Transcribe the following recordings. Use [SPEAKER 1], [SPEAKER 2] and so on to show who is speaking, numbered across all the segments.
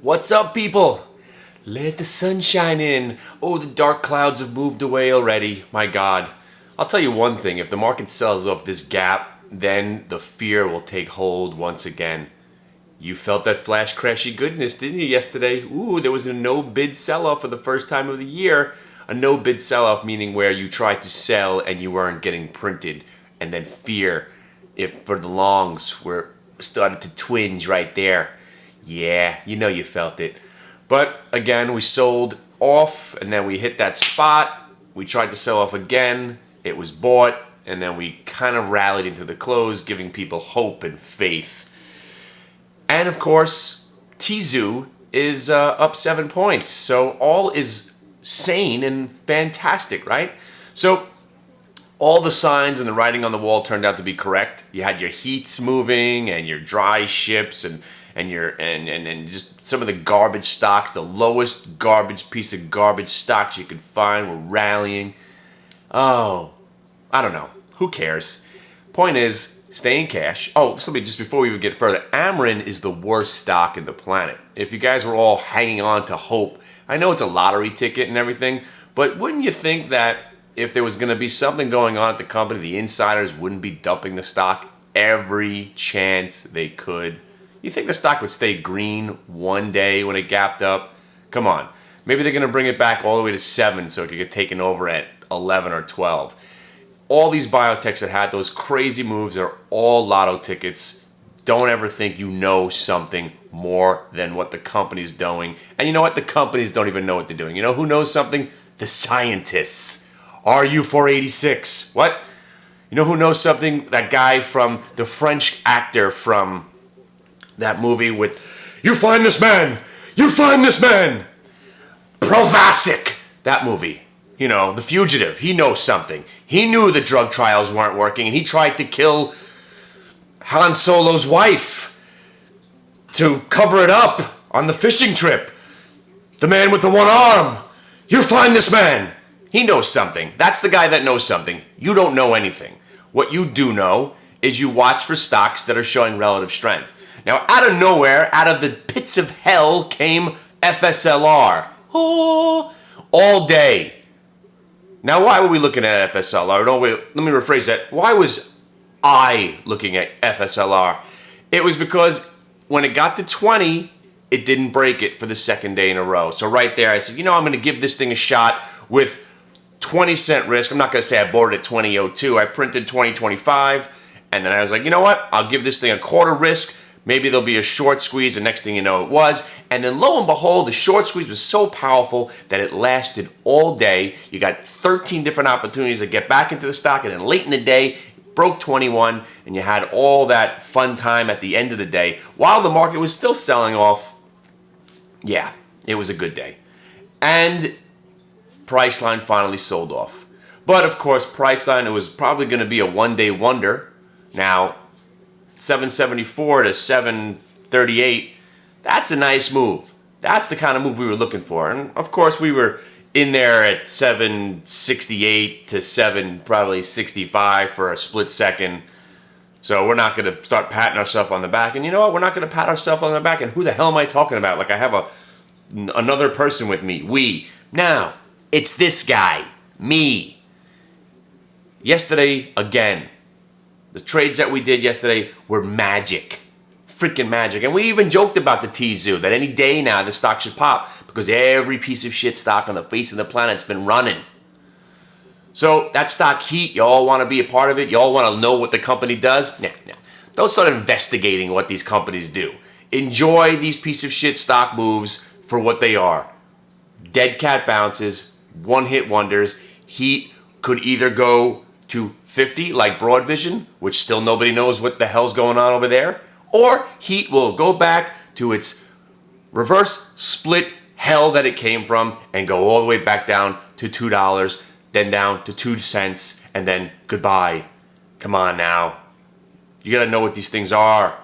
[SPEAKER 1] What's up, people? Let the sun shine in. Oh, the dark clouds have moved away already. My God. I'll tell you one thing. If the market sells off this gap, then the fear will take hold once again. You felt that flash crashy goodness, didn't you, yesterday? Ooh, there was a no-bid sell-off for the first time of the year. A no-bid sell-off meaning where you tried to sell and you weren't getting printed. And then fear, if for the longs, were started to twinge right there. Yeah, you know you felt it. But again, we sold off and then we hit that spot. We tried to sell off again. It was bought and then we kind of rallied into the close, giving people hope and faith. And of course, Tizu is up 7 points. So all is sane and fantastic, right? So all the signs and the writing on the wall turned out to be correct. You had your heats moving and your dry ships and just some of the garbage stocks, the lowest garbage piece of garbage stocks you could find were rallying. Oh, I don't know. Who cares? Point is, stay in cash. Oh, this will be just before we even get further. Ameren is the worst stock in the planet. If you guys were all hanging on to hope, I know it's a lottery ticket and everything, but wouldn't you think that if there was going to be something going on at the company, the insiders wouldn't be dumping the stock every chance they could? You think the stock would stay green one day when it gapped up? Come on. Maybe they're going to bring it back all the way to 7 so it could get taken over at 11 or 12. All these biotechs that had those crazy moves are all lotto tickets. Don't ever think you know something more than what the company's doing. And you know what? The companies don't even know what they're doing. You know who knows something? The scientists. RU486. What? You know who knows something? That guy from the French actor from that movie with, "You find this man! You find this man!" Provasic! That movie. You know, The Fugitive. He knows something. He knew the drug trials weren't working and he tried to kill Han Solo's wife to cover it up on the fishing trip. The man with the one arm. You find this man! He knows something. That's the guy that knows something. You don't know anything. What you do know is you watch for stocks that are showing relative strength. Now, out of nowhere, out of the pits of hell came FSLR. Oh, all day. Now, why were we looking at FSLR? No, wait, let me rephrase that. Why was I looking at FSLR? It was because when it got to 20, it didn't break it for the second day in a row. So right there, I said, you know, I'm going to give this thing a shot with 20-cent risk. I'm not going to say I bought it at 20.02. I printed 20.25. And then I was like, you know what? I'll give this thing a quarter risk. Maybe there'll be a short squeeze, and next thing you know it was. And then lo and behold, the short squeeze was so powerful that it lasted all day. You got 13 different opportunities to get back into the stock, and then late in the day, broke 21, and you had all that fun time at the end of the day. While the market was still selling off, yeah, it was a good day. And Priceline finally sold off. But of course, Priceline, it was probably going to be a one-day wonder. Now, 774 to 738, that's a nice move. That's the kind of move we were looking for. And of course, we were in there at 768 to probably 65 for a split second. So we're not going to start patting ourselves on the back. And you know what? We're not going to pat ourselves on the back. And who the hell am I talking about? Like I have another person with me. We. Now, it's this guy. Me. Yesterday, again. The trades that we did yesterday were magic. Freaking magic. And we even joked about the Tizu, that any day now the stock should pop because every piece of shit stock on the face of the planet's been running. So that stock heat, you all want to be a part of it? You all want to know what the company does? Nah. Don't start investigating what these companies do. Enjoy these piece of shit stock moves for what they are. Dead cat bounces, one-hit wonders. Heat could either go to 50 like Broad Vision, which still nobody knows what the hell's going on over there, or heat will go back to its reverse split hell that it came from and go all the way back down to $2, then down to 2 cents, and then goodbye. Come on now. You gotta know what these things are.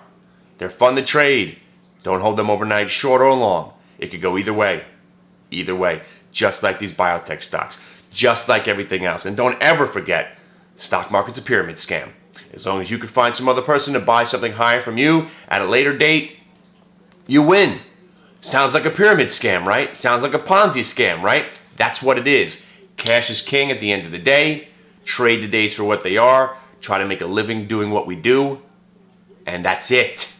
[SPEAKER 1] They're fun to trade. Don't hold them overnight, short or long. It could go either way. Either way. Just like these biotech stocks. Just like everything else. And don't ever forget, stock market's a pyramid scam. As long as you can find some other person to buy something higher from you at a later date, you win. Sounds like a pyramid scam, right? Sounds like a Ponzi scam, right? That's what it is. Cash is king at the end of the day. Trade the days for what they are. Try to make a living doing what we do. And that's it.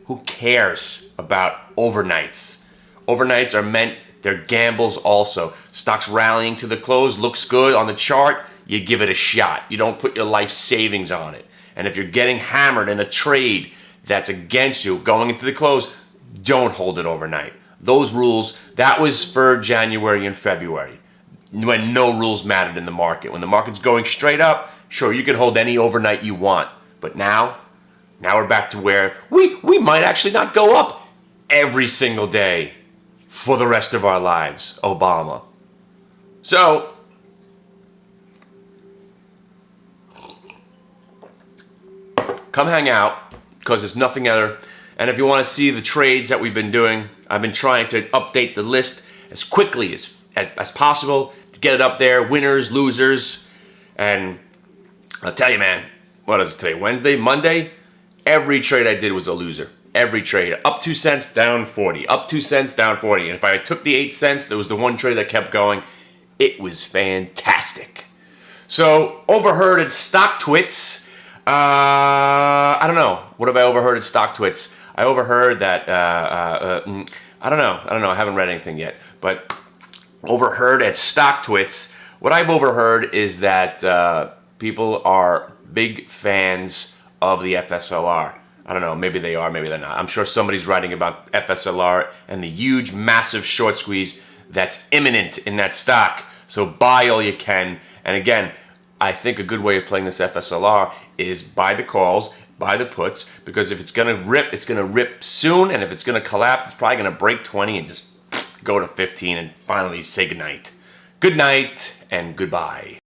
[SPEAKER 1] Who cares about overnights? Overnights are meant, they're gambles also. Stocks rallying to the close, looks good on the chart, you give it a shot. You don't put your life savings on it. And if you're getting hammered in a trade that's against you going into the close, don't hold it overnight. Those rules, that was for January and February, when no rules mattered in the market. When the market's going straight up, sure, you can hold any overnight you want. But now we're back to where we might actually not go up every single day for the rest of our lives, Obama. So, come hang out, because there's nothing other. And if you want to see the trades that we've been doing, I've been trying to update the list as quickly as possible to get it up there. Winners, losers. And I'll tell you, man, what is it today? Wednesday? Monday? Every trade I did was a loser. Every trade. Up 2 cents, down 40. Up 2 cents, down 40. And if I took the 8 cents, there was the one trade that kept going. It was fantastic. So, overheard at Stock Twits. I don't know. What have I overheard at Stock Twits? I overheard that, I don't know. I haven't read anything yet. But overheard at Stock Twits, what I've overheard is that people are big fans of the FSLR. I don't know. Maybe they are, maybe they're not. I'm sure somebody's writing about FSLR and the huge, massive short squeeze that's imminent in that stock. So buy all you can. And again, I think a good way of playing this FSLR is buy the calls, buy the puts, because if it's going to rip, it's going to rip soon, and if it's going to collapse, it's probably going to break 20 and just go to 15 and finally say goodnight. Good night and goodbye.